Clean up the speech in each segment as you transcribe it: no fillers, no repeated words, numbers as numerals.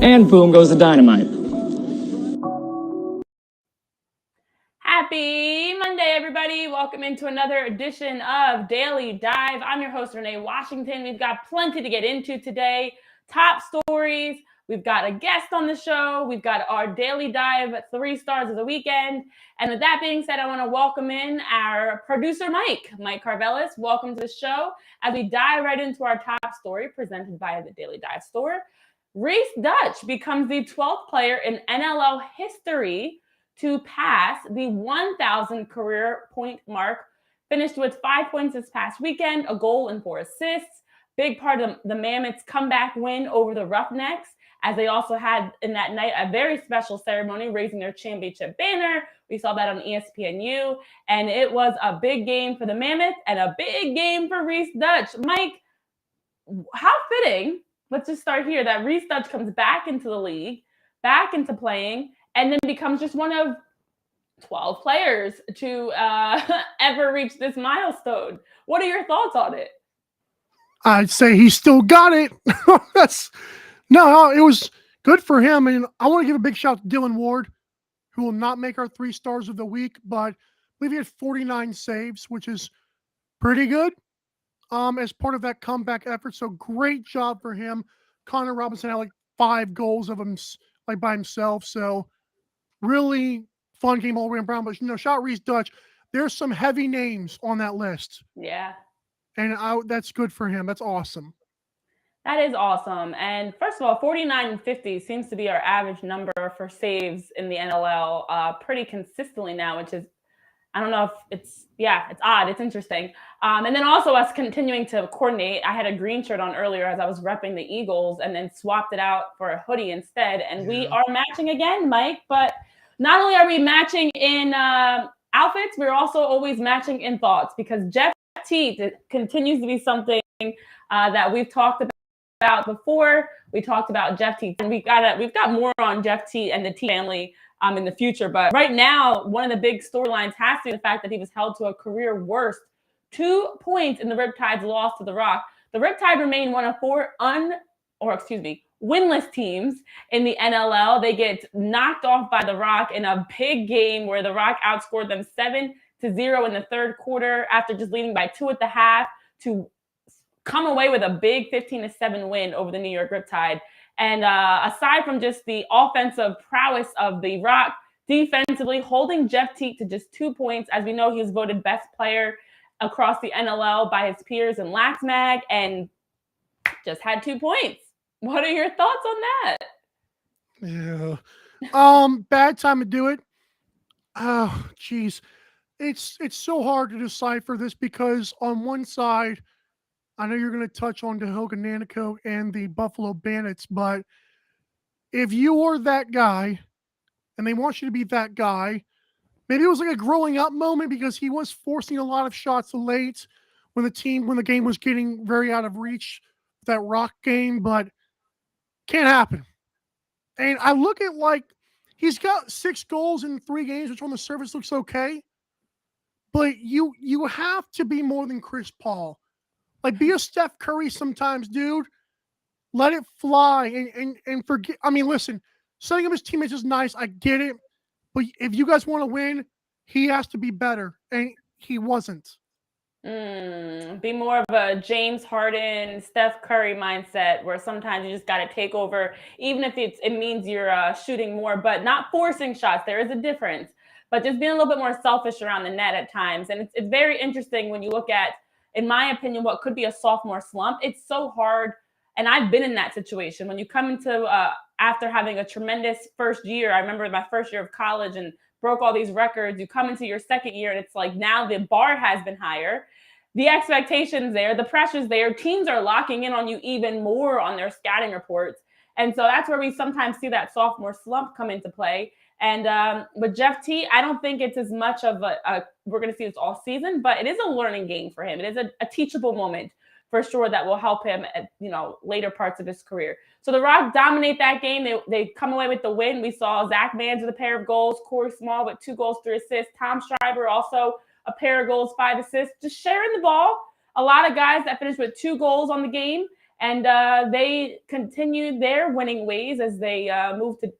And boom goes the dynamite. Happy Monday, everybody. Welcome into another edition of Daily Dive. I'm your host, Renee Washington. We've got plenty to get into today. Top stories. We've got a guest on the show. We've got our Daily Dive 3 stars of the weekend. And with that being said, I want to welcome in our producer, Mike Karvelis. Welcome to the show as we dive right into our top story presented by the Daily Dive store. Rhys Duch becomes the 12th player in NLL history to pass the 1,000 career point mark. Finished with 5 points this past weekend, a goal and 4 assists. Big part of the Mammoths' comeback win over the Roughnecks, as they also had in that night a very special ceremony raising their championship banner. We saw that on ESPNU, and it was a big game for the Mammoths and a big game for Rhys Duch. Mike, how fitting, let's just start here, that Rhys Duch comes back into the league, back into playing, and then becomes just one of 12 players to ever reach this milestone. What are your thoughts on it? I'd say he still got it. No, it was good for him. And I want to give a big shout out to Dylan Ward, who will not make our 3 stars of the week, but I believe he had 49 saves, which is pretty good as part of that comeback effort. So great job for him. Connor Robinson had like 5 goals of him like by himself. So really fun game all around. But shout out Rhys Duch. There's some heavy names on that list. Yeah. And that's good for him. That's awesome. That is awesome. And first of all, 49 and 50 seems to be our average number for saves in the NLL pretty consistently now, which is, I don't know if it's odd. It's interesting. And then also us continuing to coordinate. I had a green shirt on earlier as I was repping the Eagles and then swapped it out for a hoodie instead. And we are matching again, Mike. But not only are we matching in outfits, we're also always matching in thoughts, because Jeff Teat continues to be something that we've talked about before. We talked about Jeff Teat, and we've got more on Jeff Teat and the Teat family in the future. But right now, one of the big storylines has to be the fact that he was held to a career worst 2 points in the Riptide's loss to the Rock. The Riptide remain one of 4 winless teams in the NLL. They get knocked off by the Rock in a big game where the Rock outscored them 7-0 in the third quarter after just leading by 2 at the half to come away with a big 15-7 win over the New York Riptide. And aside from just the offensive prowess of the Rock, defensively holding Jeff Teat to just 2 points. As we know, he was voted best player across the NLL by his peers in LaxMag and just had 2 points. What are your thoughts on that? Yeah. Bad time to do it. Oh, geez. It's so hard to decipher this, because on one side, I know you're going to touch on the Hogananico and the Buffalo Bandits, but if you are that guy and they want you to be that guy, maybe it was like a growing up moment, because he was forcing a lot of shots late when the game was getting very out of reach, that Rock game, but can't happen. And I look at, like, he's got 6 goals in 3 games, which on the surface looks okay, but you have to be more than Chris Paul. Like, be a Steph Curry sometimes, dude. Let it fly and forget. I mean, listen, setting up his teammates is nice. I get it. But if you guys want to win, he has to be better. And he wasn't. Be more of a James Harden, Steph Curry mindset, where sometimes you just got to take over, even if it means you're shooting more, but not forcing shots. There is a difference. But just being a little bit more selfish around the net at times. And it's very interesting when you look at, in my opinion, what could be a sophomore slump. It's so hard. And I've been in that situation. When you come into, after having a tremendous first year, I remember my first year of college and broke all these records, you come into your second year and it's like, now the bar has been higher. The expectations there, the pressure's there. Teams are locking in on you even more on their scouting reports. And so that's where we sometimes see that sophomore slump come into play. And with Jeff Teat, I don't think it's as much of we're going to see this all season, but it is a learning game for him. It is a teachable moment for sure that will help him at later parts of his career. So the Rock dominate that game. They come away with the win. We saw Zach Mans with a pair of goals, Corey Small with 2 goals, 3 assists, Tom Schreiber also a pair of goals, 5 assists, just sharing the ball. A lot of guys that finished with 2 goals on the game. And they continued their winning ways as they moved to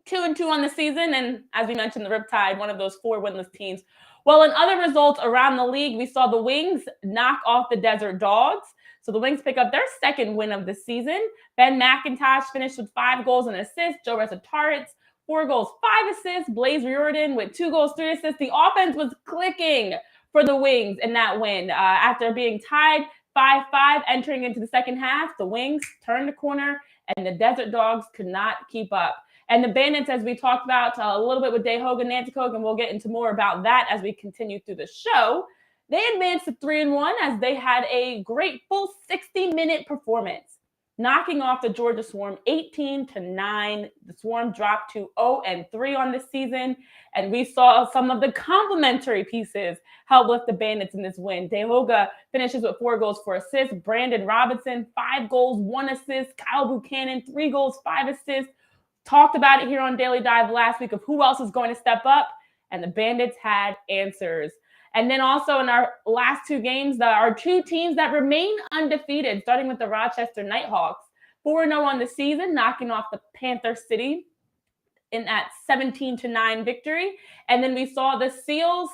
2-2 on the season. And as we mentioned, the Riptide, one of those 4 winless teams. Well, in other results around the league, we saw the Wings knock off the Desert Dogs. So the Wings pick up their 2nd win of the season. Ben McIntosh finished with 5 goals and assists. Joe Resetarits, 4 goals, 5 assists. Blaze Riordan with 2 goals, 3 assists. The offense was clicking for the Wings in that win. After being tied 5-5 entering into the second half, the Wings turned the corner and the Desert Dogs could not keep up. And the Bandits, as we talked about a little bit with Dahoga Nanticoke, and we'll get into more about that as we continue through the show, they advanced to 3-1 as they had a great full 60-minute performance, knocking off the Georgia Swarm 18-9. The Swarm dropped to 0-3 on this season, and we saw some of the complementary pieces help lift the Bandits in this win. Dahoga finishes with 4 goals, 4 assists. Brandon Robinson, 5 goals, 1 assist. Kyle Buchanan, 3 goals, 5 assists. Talked about it here on Daily Dive last week of who else is going to step up, and the Bandits had answers. And then also in our last 2 games, there are 2 teams that remain undefeated, starting with the Rochester Nighthawks, 4-0 on the season, knocking off the Panther City in that 17-9 victory. And then we saw the Seals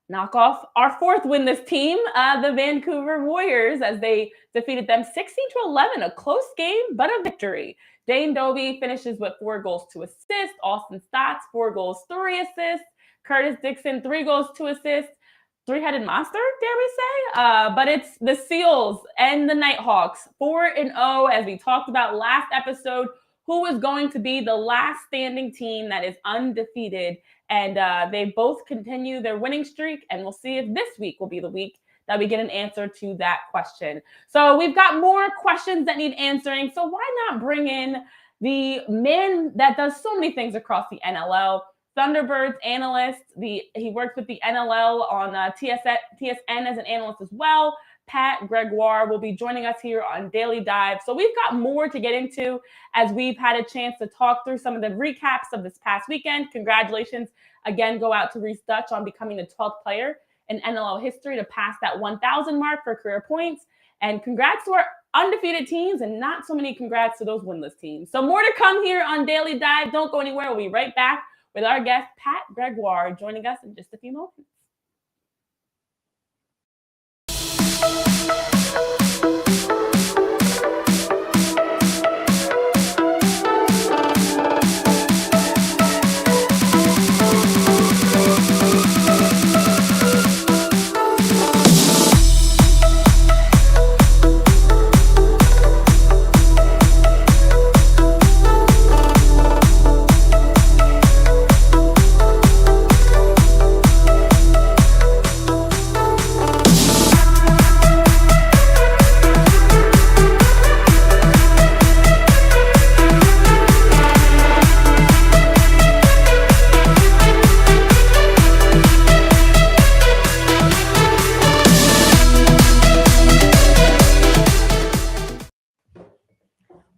knock off our 4th winless team, the Vancouver Warriors, as they defeated them 16-11, a close game, but a victory. Dane Dobbie finishes with 4 goals, 2 assists. Austin Stotts, 4 goals, 3 assists. Curtis Dixon, 3 goals, 2 assists. 3-headed monster, dare we say? But it's the Seals and the Nighthawks, 4-0, as we talked about last episode, who is going to be the last standing team that is undefeated. And they both continue their winning streak, and we'll see if this week will be the week that we get an answer to that question. So we've got more questions that need answering. So why not bring in the man that does so many things across the NLL, Thunderbirds analyst. He works with the NLL on TSN as an analyst as well. Pat Gregoire will be joining us here on Daily Dive. So we've got more to get into as we've had a chance to talk through some of the recaps of this past weekend. Congratulations again go out to Rhys Duch on becoming the 12th player in NLL history to pass that 1,000 mark for career points. And congrats to our undefeated teams, and not so many congrats to those winless teams. So more to come here on Daily Dive. Don't go anywhere. We'll be right back with our guest, Pat Gregoire, joining us in just a few moments.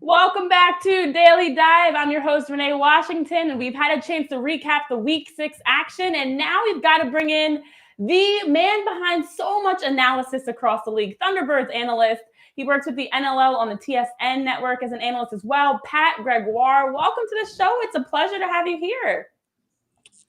Welcome back to Daily Dive. I'm your host, Renee Washington, and we've had a chance to recap the Week 6 action, and now we've got to bring in the man behind so much analysis across the league, Thunderbirds analyst. He works with the NLL on the TSN network as an analyst as well, Pat Gregoire. Welcome to the show. It's a pleasure to have you here.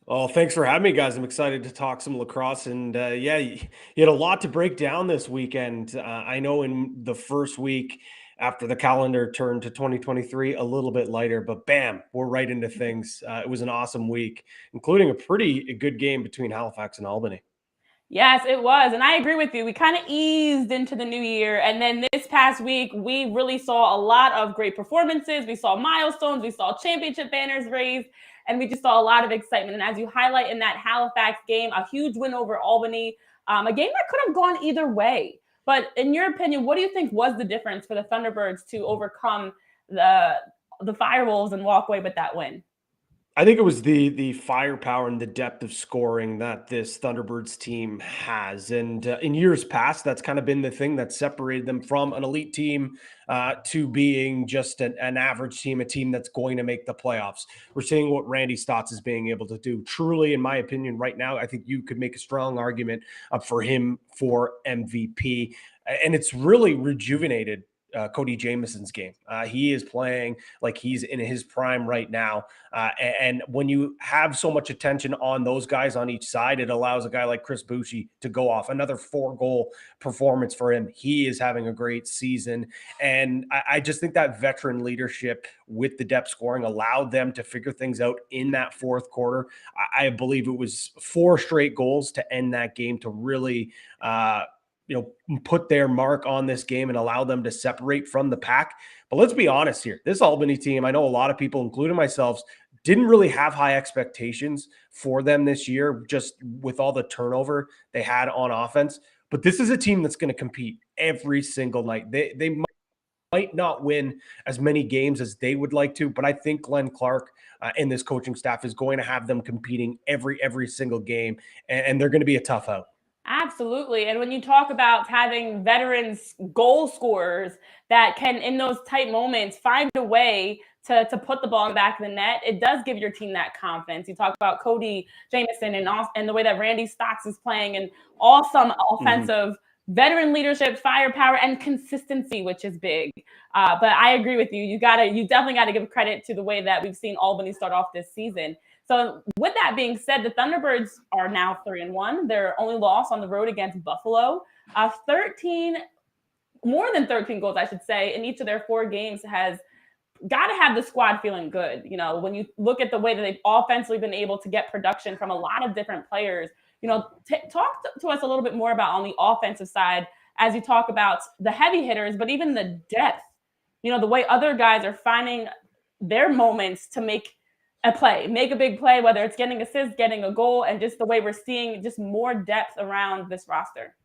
Oh, thanks for having me, guys. I'm excited to talk some lacrosse. And yeah, you had a lot to break down this weekend. I know in the first week after the calendar turned to 2023, a little bit lighter, but bam, we're right into things. It was an awesome week, including a pretty good game between Halifax and Albany. Yes, it was. And I agree with you. We kind of eased into the new year. And then this past week, we really saw a lot of great performances. We saw milestones. We saw championship banners raised. And we just saw a lot of excitement. And as you highlight in that Halifax game, a huge win over Albany, a game that could have gone either way. But in your opinion, what do you think was the difference for the Thunderbirds to overcome the Firewolves and walk away with that win? I think it was the firepower and the depth of scoring that this Thunderbirds team has. And in years past, that's kind of been the thing that separated them from an elite team to being just an average team, a team that's going to make the playoffs. We're seeing what Randy Stotts is being able to do. Truly, in my opinion, right now, I think you could make a strong argument for him for MVP. And it's really rejuvenated Cody Jamison's game. He is playing like he's in his prime right now. And when you have so much attention on those guys on each side, it allows a guy like Rhys Duch to go off. Another 4-goal performance for him. He is having a great season. And I just think that veteran leadership with the depth scoring allowed them to figure things out in that fourth quarter. I believe it was 4 straight goals to end that game to really put their mark on this game and allow them to separate from the pack. But let's be honest here. This Albany team, I know a lot of people, including myself, didn't really have high expectations for them this year, just with all the turnover they had on offense. But this is a team that's going to compete every single night. They might not win as many games as they would like to, but I think Glenn Clark and this coaching staff is going to have them competing every single game, and they're going to be a tough out. Absolutely. And when you talk about having veterans goal scorers that can, in those tight moments, find a way to put the ball in the back of the net, it does give your team that confidence. You talk about Cody Jamison and the way that Randy Stotts is playing, and awesome offensive veteran leadership, firepower, and consistency, which is big. But I agree with you. You definitely got to give credit to the way that we've seen Albany start off this season. So with that being said, the Thunderbirds are now 3-1. Their only loss on the road against Buffalo. More than 13 goals, I should say, in each of their 4 games has got to have the squad feeling good. You know, when you look at the way that they've offensively been able to get production from a lot of different players, talk to us a little bit more about on the offensive side as you talk about the heavy hitters, but even the depth, the way other guys are finding their moments to make a big play, whether it's getting assists, getting a goal, and just the way we're seeing just more depth around this roster.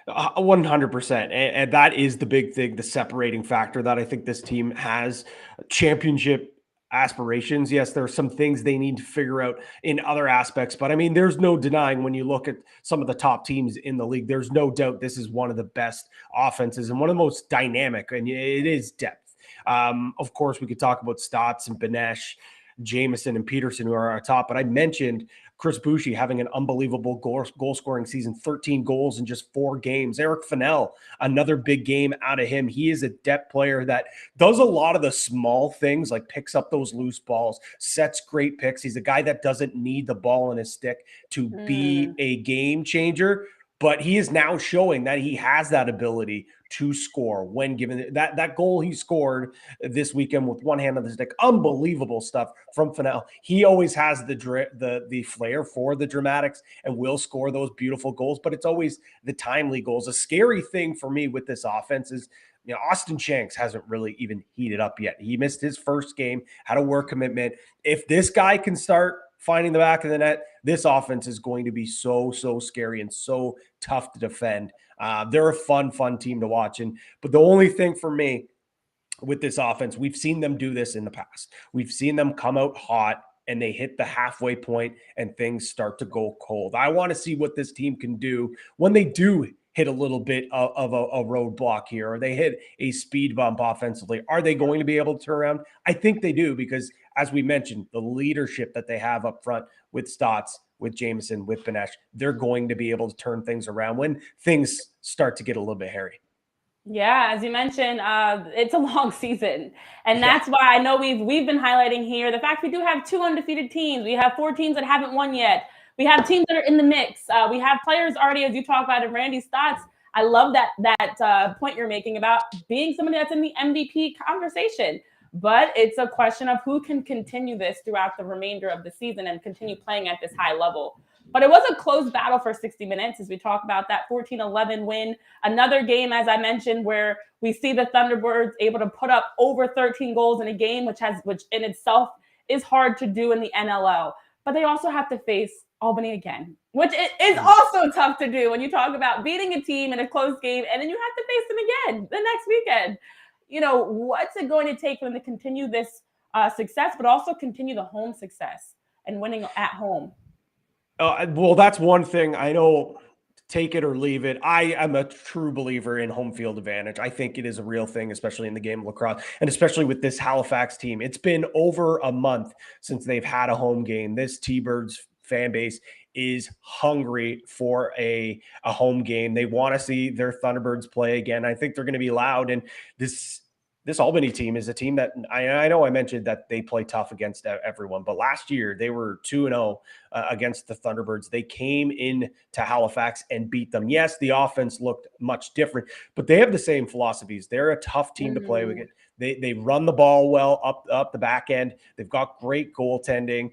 100%. And that is the big thing, the separating factor that I think this team has. Championship aspirations. Yes, there are some things they need to figure out in other aspects, but I mean, there's no denying when you look at some of the top teams in the league, there's no doubt this is one of the best offenses and one of the most dynamic, and it is depth. Of course, we could talk about Stotts and Benesh, Jamison and Peterson, who are our top, but I mentioned Rhys Duch having an unbelievable goal scoring season, 13 goals in just 4 games. Eric Fennell, another big game out of him. He is a depth player that does a lot of the small things, like picks up those loose balls, sets great picks. He's a guy that doesn't need the ball in his stick to be a game changer, but he is now showing that he has that ability to score when given. That goal he scored this weekend with one hand on the stick, unbelievable stuff from Fennell. He always has the flair for the dramatics and will score those beautiful goals, but it's always the timely goals. A scary thing for me with this offense is, Austin Shanks hasn't really even heated up yet. He missed his first game, had a work commitment. If this guy can start finding the back of the net, this offense is going to be so scary and so tough to defend. They're a fun team to watch. But the only thing for me with this offense, we've seen them do this in the past. We've seen them come out hot and they hit the halfway point and things start to go cold. I want to see what this team can do when they do hit a little bit of a roadblock here, or they hit a speed bump offensively. Are they going to be able to turn around? I think they do, because as we mentioned, the leadership that they have up front with Stotts, with Jamison, with Benesh, they're going to be able to turn things around when things start to get a little bit hairy. Yeah, as you mentioned, it's a long season. And that's why I know we've been highlighting here the fact we do have 2 undefeated teams. We have 4 teams that haven't won yet. We have teams that are in the mix. We have players already, as you talk about it, Randy Stotts. I love that point you're making about being somebody that's in the MVP conversation. But it's a question of who can continue this throughout the remainder of the season and continue playing at this high level. But it was a close battle for 60 minutes as we talk about that 14-11 win. Another game, as I mentioned, where we see the Thunderbirds able to put up over 13 goals in a game, which in itself is hard to do in the NLL. But they also have to face Albany again, which is also tough to do when you talk about beating a team in a close game, and then you have to face them again the next weekend. What's it going to take for them to continue this success, but also continue the home success and winning at home? Well, that's one thing. I know, take it or leave it. I am a true believer in home field advantage. I think it is a real thing, especially in the game of lacrosse, and especially with this Halifax team. It's been over a month since they've had a home game. This T-Birds fan base is hungry for a home game. They want to see their Thunderbirds play again. I think they're going to be loud. And this Albany team is a team that I know I mentioned that they play tough against everyone, but last year they were 2-0 against the Thunderbirds. They came in to Halifax and beat them. Yes, the offense looked much different, but they have the same philosophies. They're a tough team to play with. They run the ball well up the back end. They've got great goaltending,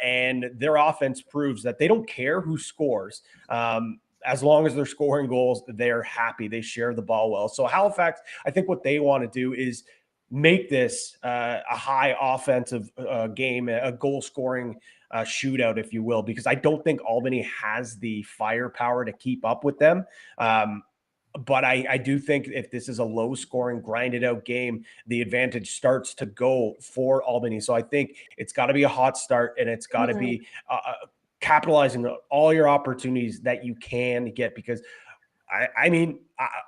and their offense proves that they don't care who scores. As long as they're scoring goals, they're happy. They share the ball well. So Halifax, I think what they want to do is make this a high offensive game, a goal scoring shootout, if you will, because I don't think Albany has the firepower to keep up with them. But I do think if this is a low scoring, grinded out game, the advantage starts to go for Albany. So I think it's got to be a hot start, and it's got to be capitalizing on all your opportunities that you can get, because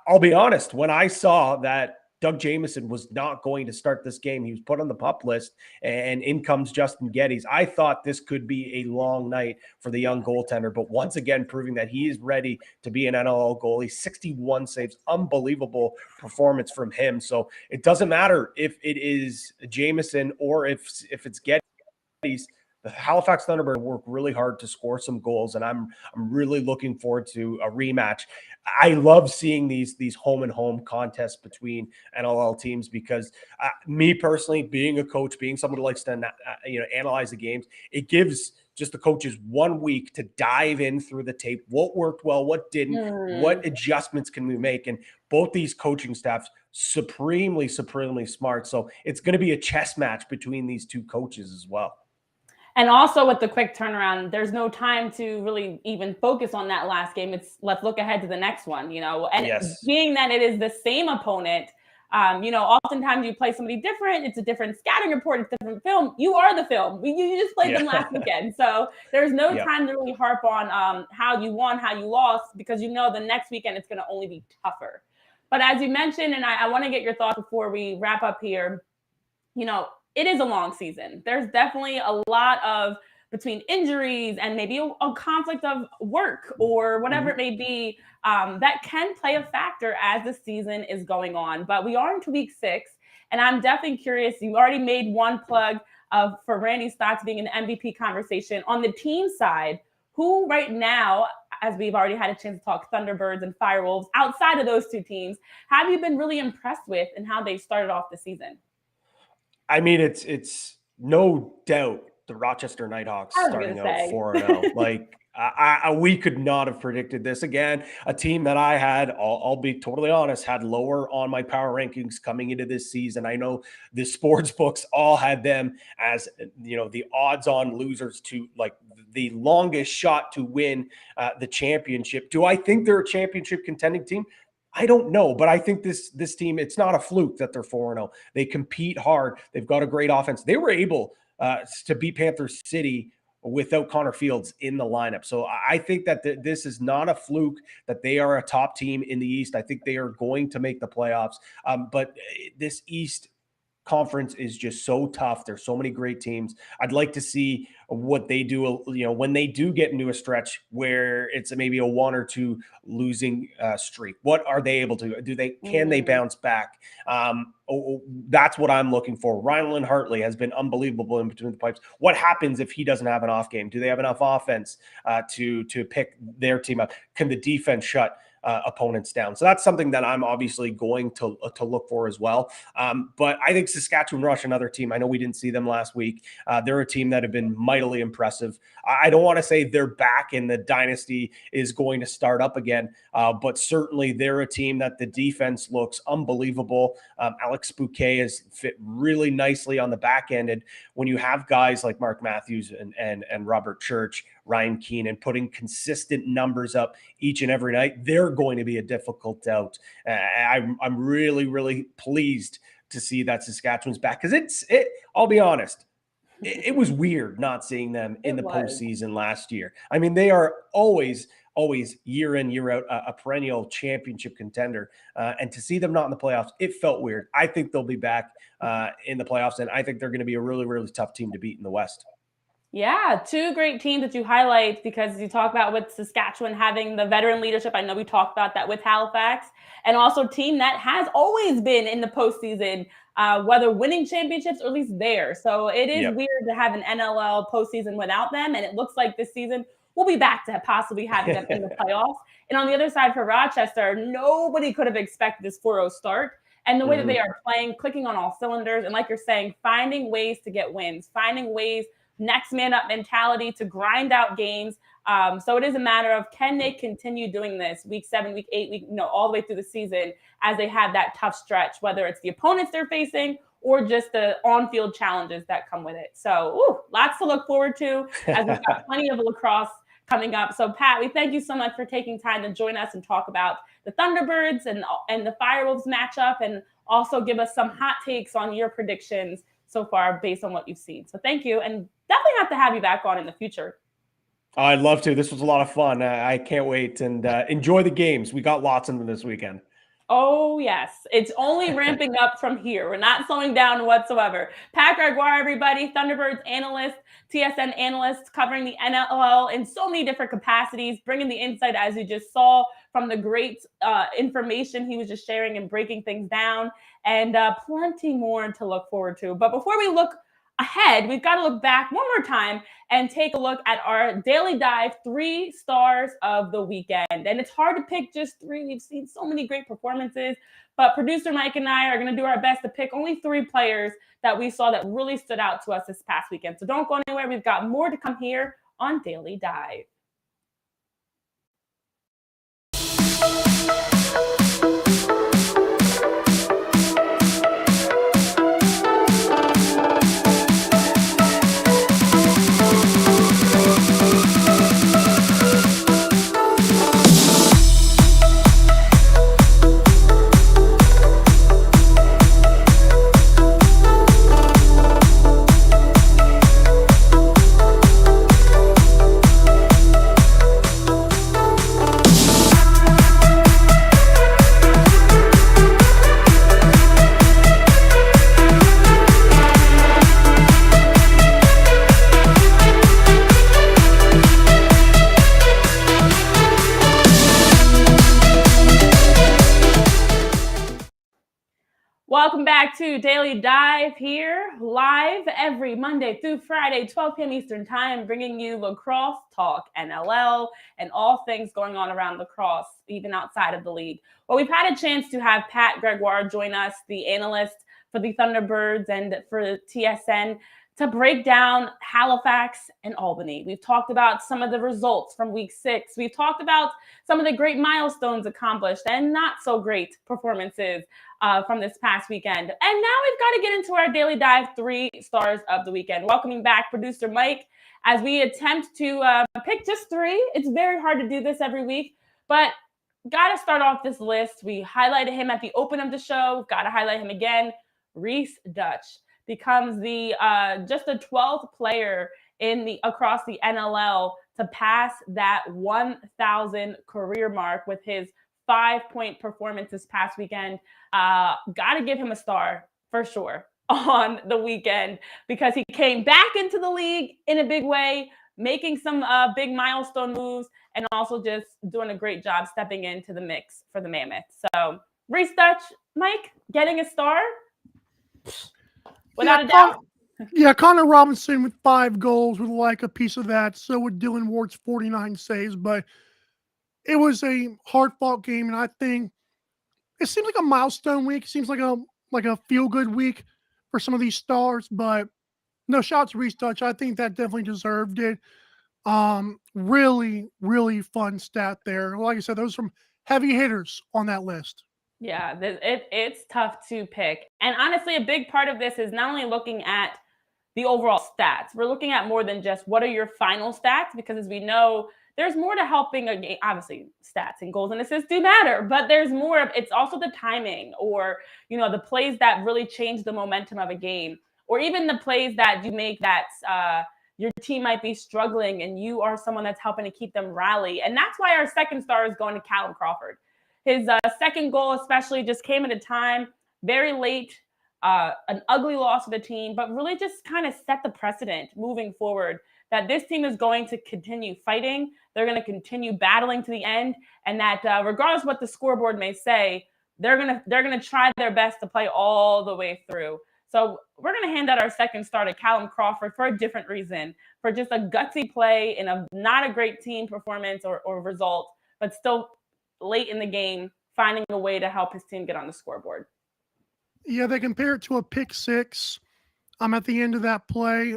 I'll be honest, when I saw that Doug Jamieson was not going to start this game, he was put on the PUP list, and in comes Justin Geddes, I thought this could be a long night for the young goaltender, but once again proving that he is ready to be an NLL goalie. 61 saves, unbelievable performance from him. So it doesn't matter if it is Jamieson or if it's Geddes. The Halifax Thunderbirds work really hard to score some goals, and I'm really looking forward to a rematch. I love seeing these home and home contests between NLL teams, because me personally, being a coach, being someone who likes to analyze the games, it gives just the coaches 1 week to dive in through the tape. What worked well, what didn't, what adjustments can we make? And both these coaching staffs supremely smart. So it's going to be a chess match between these two coaches as well. And also with the quick turnaround, there's no time to really even focus on that last game. It's let's look ahead to the next one, and being that it is the same opponent, oftentimes you play somebody different. It's a different scouting report. It's a different film. You are the film. You just played them last weekend. So there's no time to really harp on how you won, how you lost, because the next weekend it's going to only be tougher. But as you mentioned, and I want to get your thoughts before we wrap up here, it is a long season. There's definitely a lot of between injuries and maybe a conflict of work or whatever it may be that can play a factor as the season is going on. But we are into week 6, and I'm definitely curious. You already made one plug for Randy Stotts being in the MVP conversation. On the team side, who right now, as we've already had a chance to talk Thunderbirds and Firewolves, outside of those two teams, have you been really impressed with and how they started off the season? I mean, it's no doubt the Rochester Nighthawks starting out 4-0. Like we could not have predicted this. Again, a team that I had, I'll be totally honest, had lower on my power rankings coming into this season. I know the sports books all had them as the odds-on losers to like the longest shot to win the championship. Do I think they're a championship contending team? I don't know, but I think this team, it's not a fluke that they're 4-0. They compete hard. They've got a great offense. They were able to beat Panther City without Connor Fields in the lineup. So I think that this is not a fluke, that they are a top team in the East. I think they are going to make the playoffs. But this East conference is just so tough. There's so many great teams. I'd like to see what they do, when they do get into a stretch where it's maybe a 1 or 2 losing streak. What are they able to do? Can they bounce back? That's what I'm looking for. Ryland Hartley has been unbelievable in between the pipes. What happens if he doesn't have an off game? Do they have enough offense to pick their team up? Can the defense shut opponents down? So that's something that I'm obviously going to look for as well. But I think Saskatchewan Rush, another team, I know we didn't see them last week. They're a team that have been mightily impressive. I don't want to say they're back and the dynasty is going to start up again, but certainly they're a team that the defense looks unbelievable. Alex Bouquet has fit really nicely on the back end. And when you have guys like Mark Matthews and Robert Church, Ryan Keenan putting consistent numbers up each and every night, they're going to be a difficult out. I'm really pleased to see that Saskatchewan's back, because I'll be honest, it was weird not seeing them in the postseason last year. I mean, they are always year in, year out, a perennial championship contender. And to see them not in the playoffs, it felt weird. I think they'll be back in the playoffs, and I think they're going to be a really tough team to beat in the West. Yeah, two great teams that you highlight because you talk about with Saskatchewan having the veteran leadership. I know we talked about that with Halifax, and also a team that has always been in the postseason, whether winning championships or at least there. So it is Yep. weird to have an NLL postseason without them, and it looks like this season we'll be back to possibly having them in the playoffs. And on the other side for Rochester, nobody could have expected this 4-0 start. And the way that they are playing, clicking on all cylinders, and like you're saying, finding ways to get wins, finding ways next man up mentality to grind out games. So it is a matter of can they continue doing this week 7, week 8, all the way through the season as they have that tough stretch, whether it's the opponents they're facing or just the on-field challenges that come with it. So lots to look forward to as we've got plenty of lacrosse coming up. So Pat, we thank you so much for taking time to join us and talk about the Thunderbirds and the Firewolves matchup, and also give us some hot takes on your predictions so far based on what you've seen. So thank you, and definitely have to have you back on in the future. I'd love to. This was a lot of fun. I can't wait, and enjoy the games. We got lots of them this weekend. Oh, yes. It's only ramping up from here. We're not slowing down whatsoever. Pat Gregoire, everybody, Thunderbirds analyst, TSN analyst, covering the NLL in so many different capacities, bringing the insight, as you just saw, from the great information he was just sharing and breaking things down, and plenty more to look forward to. But before we look ahead, we've got to look back one more time and take a look at our Daily Dive 3 stars of the weekend. And it's hard to pick just 3. We've seen so many great performances, but producer Mike and I are going to do our best to pick only 3 players that we saw that really stood out to us this past weekend. So don't go anywhere. We've got more to come here on Daily Dive. Welcome back to Daily Dive here, live every Monday through Friday, 12 p.m. Eastern Time, bringing you lacrosse talk, NLL, and all things going on around lacrosse, even outside of the league. Well, we've had a chance to have Pat Gregoire join us, the analyst for the Thunderbirds and for TSN, to break down Halifax and Albany. We've talked about some of the results from week 6. We've talked about some of the great milestones accomplished and not so great performances from this past weekend. And now we've got to get into our Daily Dive 3 stars of the weekend. Welcoming back producer Mike as we attempt to pick just 3. It's very hard to do this every week, but got to start off this list. We highlighted him at the open of the show. Got to highlight him again. Rhys Duch becomes the just the 12th player across the NLL to pass that 1,000 career mark with his 5-point performance this past weekend. Got to give him a star for sure on the weekend because he came back into the league in a big way, making some big milestone moves, and also just doing a great job stepping into the mix for the Mammoths. So Rhys Duch, Mike, getting a star without a doubt. Yeah, Connor Robinson with 5 goals would like a piece of that. So would Dylan Ward's 49 saves, but it was a hard-fought game, and I think it seems like a milestone week. It seems like a feel-good week for some of these stars, but no, shout out to Rhys Duch. I think that definitely deserved it. Really, really fun stat there. Like I said, those are some heavy hitters on that list. Yeah, it's tough to pick. And honestly, a big part of this is not only looking at the overall stats. We're looking at more than just what are your final stats, because as we know, there's more to helping a game. Obviously, stats and goals and assists do matter, but there's more of it's also the timing or, the plays that really change the momentum of a game, or even the plays that you make that your team might be struggling and you are someone that's helping to keep them rally. And that's why our second star is going to Callum Crawford. His second goal especially just came at a time very late, an ugly loss for the team, but really just kind of set the precedent moving forward that this team is going to continue fighting. They're going to continue battling to the end, and that regardless of what the scoreboard may say, they're gonna try their best to play all the way through. So we're going to hand out our second star to Callum Crawford for a different reason, for just a gutsy play in a not a great team performance or result, but still late in the game, finding a way to help his team get on the scoreboard. Yeah, they compare it to a pick six. At the end of that play,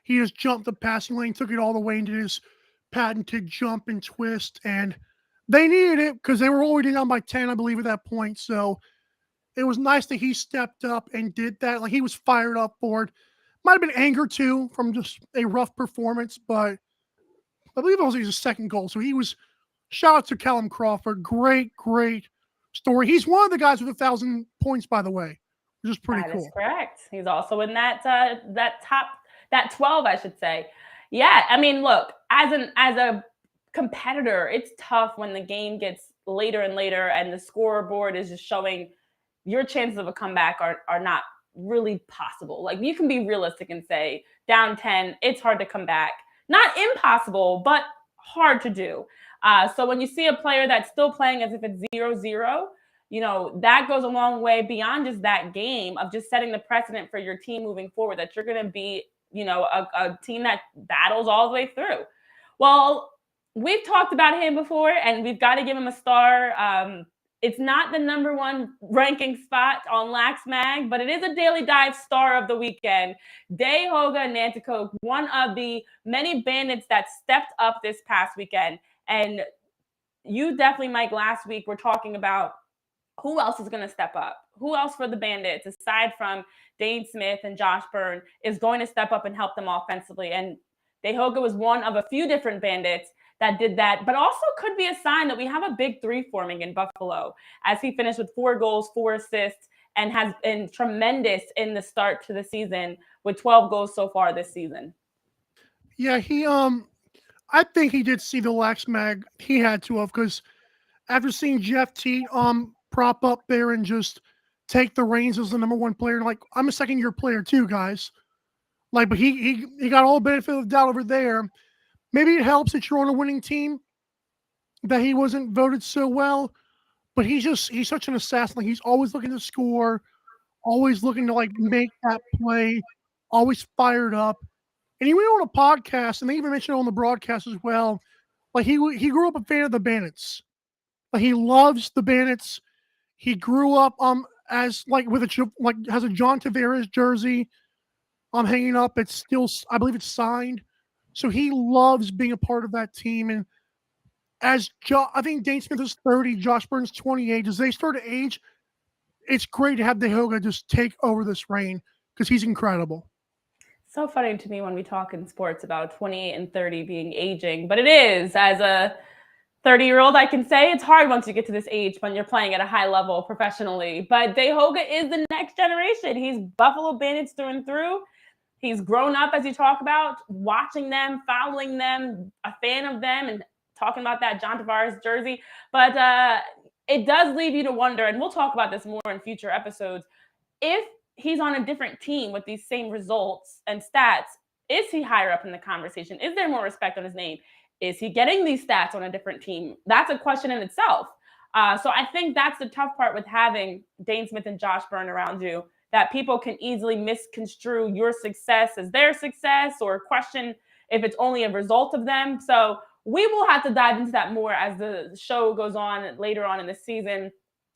he just jumped the passing lane, took it all the way into his patented jump and twist, and they needed it because they were already down by 10, I believe, at that point. So it was nice that he stepped up and did that. Like, he was fired up for it. Might have been anger too from just a rough performance, but I believe it was his second goal. So he was, shout out to Callum Crawford. Great story. He's one of the guys with 1,000 points, by the way, which is pretty cool. That is correct. He's also in that that 12, I should say. Yeah, I mean, look, as a competitor, it's tough when the game gets later and later and the scoreboard is just showing your chances of a comeback are not really possible. Like, you can be realistic and say down 10, it's hard to come back. Not impossible, but hard to do. So when you see a player that's still playing as if it's 0-0, you know, that goes a long way beyond just that game of just setting the precedent for your team moving forward, that you're going to be, you know, a team that battles all the way through. Well, we've talked about him before, and we've got to give him a star. It's not the number one ranking spot on Lax Mag, but it is a Daily Dive star of the weekend. Daehoga Nanticoke, one of the many bandits that stepped up this past weekend. And you definitely, Mike, last week we're talking about who else is going to step up? Who else for the Bandits, aside from Dane Smith and Josh Byrne, is going to step up and help them offensively? And Daehoga was one of a few different Bandits that did that, but also could be a sign that we have a big three forming in Buffalo, as he finished with 4 goals, 4 assists, and has been tremendous in the start to the season with 12 goals so far this season. Yeah, he I think he did see the Lax Mag. He had to have, because after seeing Jeff T prop up there and just take the reins as the number one player, like, I'm a second-year player too, guys. Like, but he got all the benefit of the doubt over there. Maybe it helps that you're on a winning team, that he wasn't voted so well, but he's such an assassin. Like, he's always looking to score, always looking to, like, make that play, always fired up. And he went on a podcast, and they even mentioned it on the broadcast as well. Like, he grew up a fan of the Bandits. Like, he loves the Bandits. He grew up as, like, with has a John Tavares jersey hanging up. It's still, I believe it's signed. So he loves being a part of that team. And as I think Dane Smith is 30, Josh Byrne's 28. As they start to age, it's great to have Daehoga just take over this reign, because he's incredible. So funny to me when we talk in sports about 28 and 30 being aging, but it is. As a 30-year-old, I can say it's hard once you get to this age when you're playing at a high level professionally. But Daehoga is the next generation. He's Buffalo Bandits through and through. He's grown up, as you talk about, watching them, following them, a fan of them, and talking about that John Tavares jersey. But it does leave you to wonder, and we'll talk about this more in future episodes, if he's on a different team with these same results and stats, is he higher up in the conversation? Is there more respect on his name? Is he getting these stats on a different team? That's a question in itself. So I think that's the tough part with having Dane Smith and Josh Byrne around you, that people can easily misconstrue your success as their success, or question if it's only a result of them. So we will have to dive into that more as the show goes on later on in the season,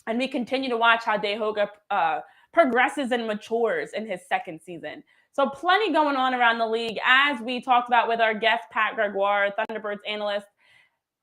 and we continue to watch how Daehoga progresses and matures in his second season. So plenty going on around the league, as we talked about with our guest, Pat Gregoire, Thunderbirds analyst.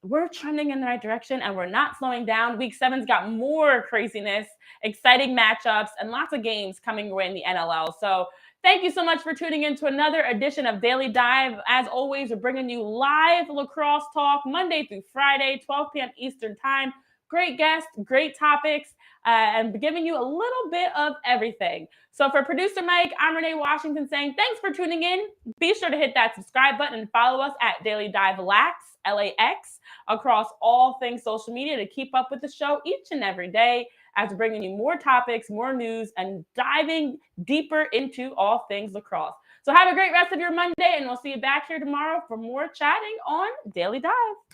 We're trending in the right direction, and we're not slowing down. Week 7's got more craziness, exciting matchups, and lots of games coming your way in the NLL. So thank you so much for tuning in to another edition of Daily Dive. As always, we're bringing you live lacrosse talk Monday through Friday, 12 p.m. Eastern time. Great guests, great topics, and giving you a little bit of everything. So for producer Mike, I'm Renee Washington saying thanks for tuning in. Be sure to hit that subscribe button and follow us at Daily Dive Lax, LAX, across all things social media to keep up with the show each and every day. as we're bringing you more topics, more news, and diving deeper into all things lacrosse. So have a great rest of your Monday, and we'll see you back here tomorrow for more chatting on Daily Dive.